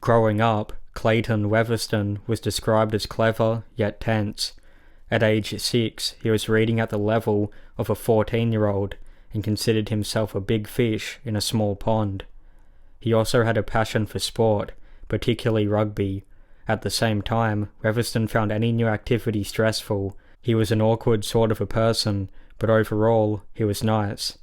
Growing up, Clayton Weatherston was described as clever yet tense. At age 6, he was reading at the level of a 14-year-old and considered himself a big fish in a small pond. He also had a passion for sport, particularly rugby. At the same time, Weatherston found any new activity stressful. He was an awkward sort of a person, but overall, he was nice.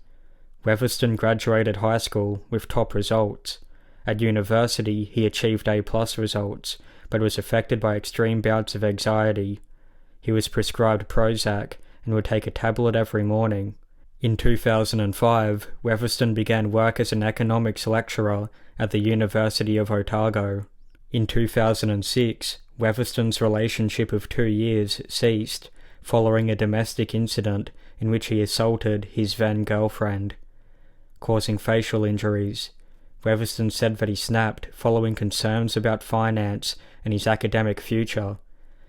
Weatherston graduated high school with top results. At university, he achieved A+ results, but was affected by extreme bouts of anxiety. He was prescribed Prozac and would take a tablet every morning. In 2005, Weatherston began work as an economics lecturer at the University of Otago. In 2006, Weatherston's relationship of 2 years ceased following a domestic incident in which he assaulted his then girlfriend, causing facial injuries. Weatherston said that he snapped following concerns about finance and his academic future.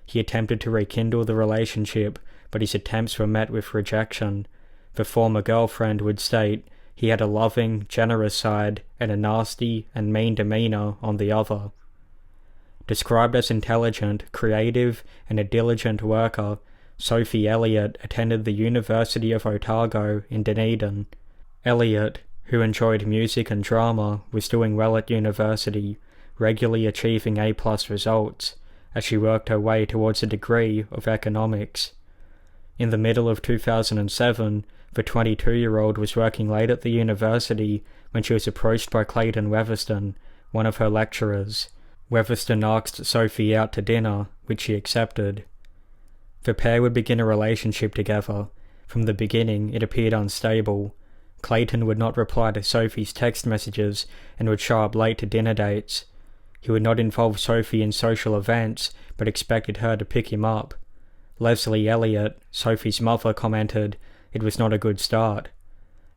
He attempted to rekindle the relationship, but his attempts were met with rejection. The former girlfriend would state he had a loving, generous side and a nasty and mean demeanor on the other. Described as intelligent, creative, and a diligent worker, Sophie Elliott attended the University of Otago in Dunedin. Elliott, who enjoyed music and drama, was doing well at university, regularly achieving A+ results, as she worked her way towards a degree of economics. In the middle of 2007, the 22-year-old was working late at the university when she was approached by Clayton Weatherston, one of her lecturers. Weatherston asked Sophie out to dinner, which she accepted. The pair would begin a relationship together. From the beginning, it appeared unstable. Clayton would not reply to Sophie's text messages and would show up late to dinner dates. He would not involve Sophie in social events, but expected her to pick him up. Leslie Elliott, Sophie's mother, commented, "It was not a good start."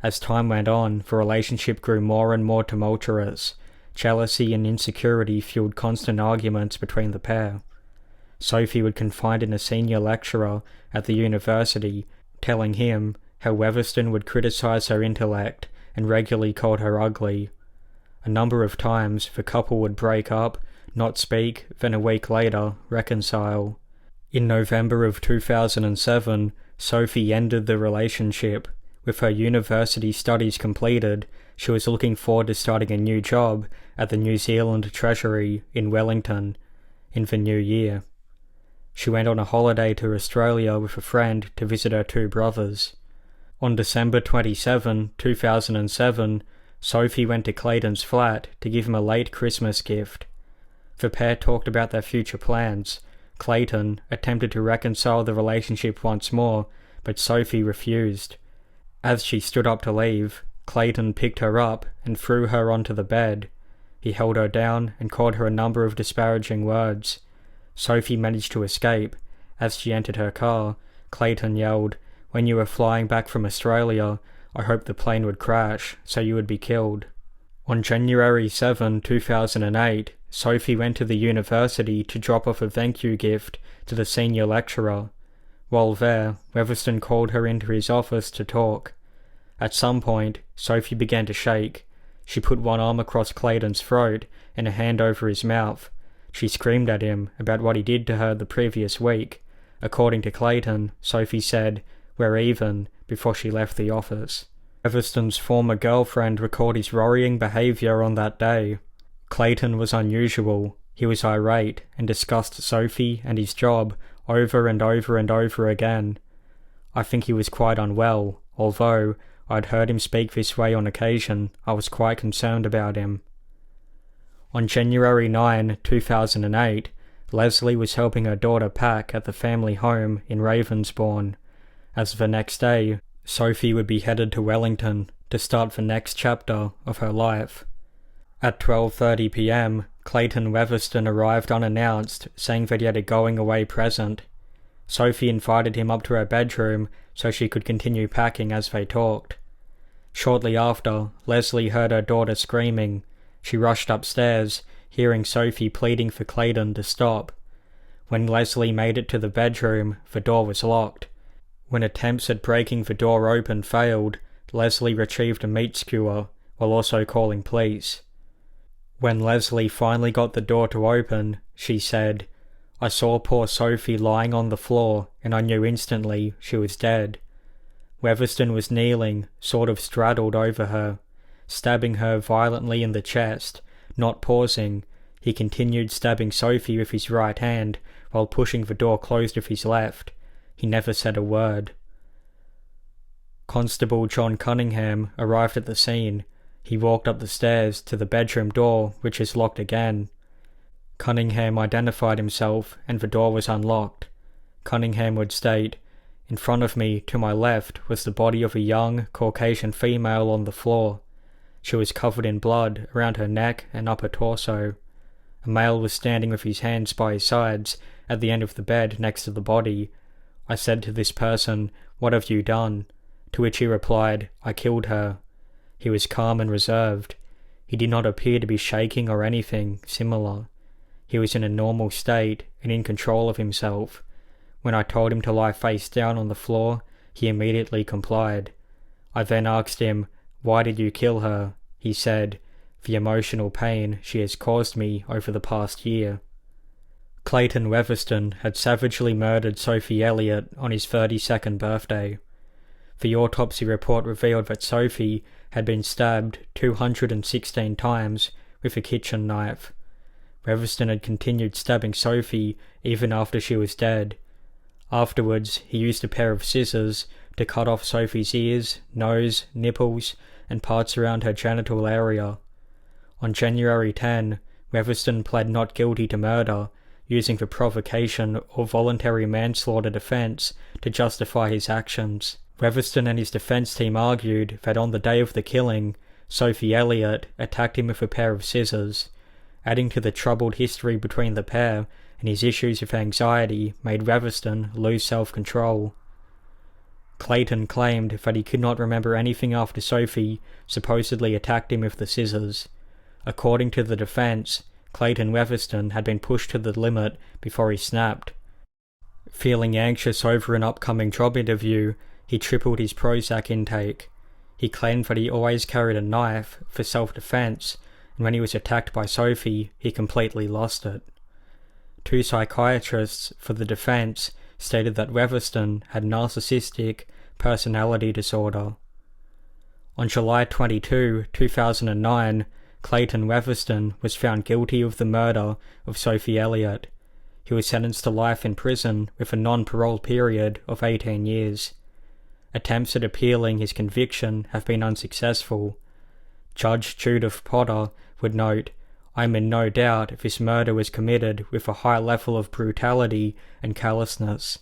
As time went on, the relationship grew more and more tumultuous. Jealousy and insecurity fueled constant arguments between the pair. Sophie would confide in a senior lecturer at the university, telling him how Weatherston would criticize her intellect and regularly called her ugly. A number of times the couple would break up, not speak, then a week later reconcile. In November of 2007, Sophie ended the relationship. With her university studies completed, she was looking forward to starting a new job at the New Zealand Treasury in Wellington in the new year. She went on a holiday to Australia with a friend to visit her 2 brothers. On December 27, 2007, Sophie went to Clayton's flat to give him a late Christmas gift. The pair talked about their future plans. Clayton attempted to reconcile the relationship once more, but Sophie refused. As she stood up to leave, Clayton picked her up and threw her onto the bed. He held her down and called her a number of disparaging words. Sophie managed to escape. As she entered her car, Clayton yelled, "When you were flying back from Australia, I hoped the plane would crash, so you would be killed." On January 7, 2008, Sophie went to the university to drop off a thank you gift to the senior lecturer. While there, Weatherston called her into his office to talk. At some point, Sophie began to shake. She put one arm across Clayton's throat and a hand over his mouth. She screamed at him about what he did to her the previous week. According to Clayton, Sophie said, "We're even," before she left the office. Weatherston's former girlfriend recalled his worrying behavior on that day. Clayton was unusual. He was irate and discussed Sophie and his job over and over and over again. I think he was quite unwell, although I'd heard him speak this way on occasion. I was quite concerned about him. On January 9, 2008, Leslie was helping her daughter pack at the family home in Ravensbourne, as the next day, Sophie would be headed to Wellington to start the next chapter of her life. At 12:30 p.m, Clayton Weatherston arrived unannounced, saying that he had a going-away present. Sophie invited him up to her bedroom so she could continue packing as they talked. Shortly after, Leslie heard her daughter screaming. She rushed upstairs, hearing Sophie pleading for Clayton to stop. When Leslie made it to the bedroom, the door was locked. When attempts at breaking the door open failed, Leslie retrieved a meat skewer, while also calling police. When Leslie finally got the door to open, she said, "I saw poor Sophie lying on the floor and I knew instantly she was dead." Weatherston was kneeling, sort of straddled over her, stabbing her violently in the chest. Not pausing, he continued stabbing Sophie with his right hand while pushing the door closed with his left. He never said a word. Constable John Cunningham arrived at the scene. He walked up the stairs to the bedroom door, which is locked again. Cunningham identified himself and the door was unlocked. Cunningham would state, "In front of me, to my left, was the body of a young, Caucasian female on the floor. She was covered in blood around her neck and upper torso. A male was standing with his hands by his sides at the end of the bed next to the body. I said to this person, 'What have you done?' To which he replied, 'I killed her.' He was calm and reserved. He did not appear to be shaking or anything similar. He was in a normal state and in control of himself. When I told him to lie face down on the floor, he immediately complied. I then asked him, 'Why did you kill her?' He said, 'The emotional pain she has caused me over the past year.'" Clayton Weatherston had savagely murdered Sophie Elliott on his 32nd birthday. The autopsy report revealed that Sophie had been stabbed 216 times with a kitchen knife. Weatherston had continued stabbing Sophie even after she was dead. Afterwards, he used a pair of scissors to cut off Sophie's ears, nose, nipples, and parts around her genital area. On January 10, Weatherston pled not guilty to murder, using the provocation or voluntary manslaughter defense to justify his actions. Weatherston and his defense team argued that on the day of the killing, Sophie Elliott attacked him with a pair of scissors. Adding to the troubled history between the pair, and his issues with anxiety made Weatherston lose self-control. Clayton claimed that he could not remember anything after Sophie supposedly attacked him with the scissors. According to the defense, Clayton Weatherston had been pushed to the limit before he snapped. Feeling anxious over an upcoming job interview, he tripled his Prozac intake. He claimed that he always carried a knife for self-defense, and when he was attacked by Sophie, he completely lost it. Two psychiatrists for the defense stated that Weatherston had narcissistic personality disorder. On July 22, 2009, Clayton Weatherston was found guilty of the murder of Sophie Elliott. He was sentenced to life in prison with a non-parole period of 18 years. Attempts at appealing his conviction have been unsuccessful. Judge Judith Potter would note, "I am in no doubt this murder was committed with a high level of brutality and callousness."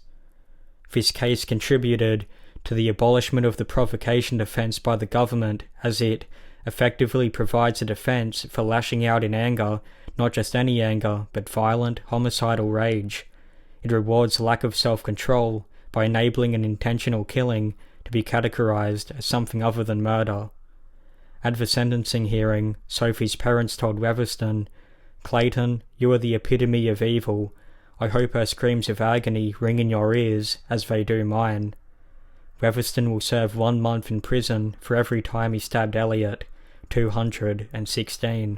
This case contributed to the abolishment of the provocation defense by the government, as it effectively provides a defense for lashing out in anger, not just any anger, but violent, homicidal rage. It rewards lack of self-control by enabling an intentional killing to be categorized as something other than murder. At the sentencing hearing, Sophie's parents told Weatherston, "Clayton, you are the epitome of evil. I hope her screams of agony ring in your ears as they do mine." Weatherston will serve 1 month in prison for every time he stabbed Elliott, 216.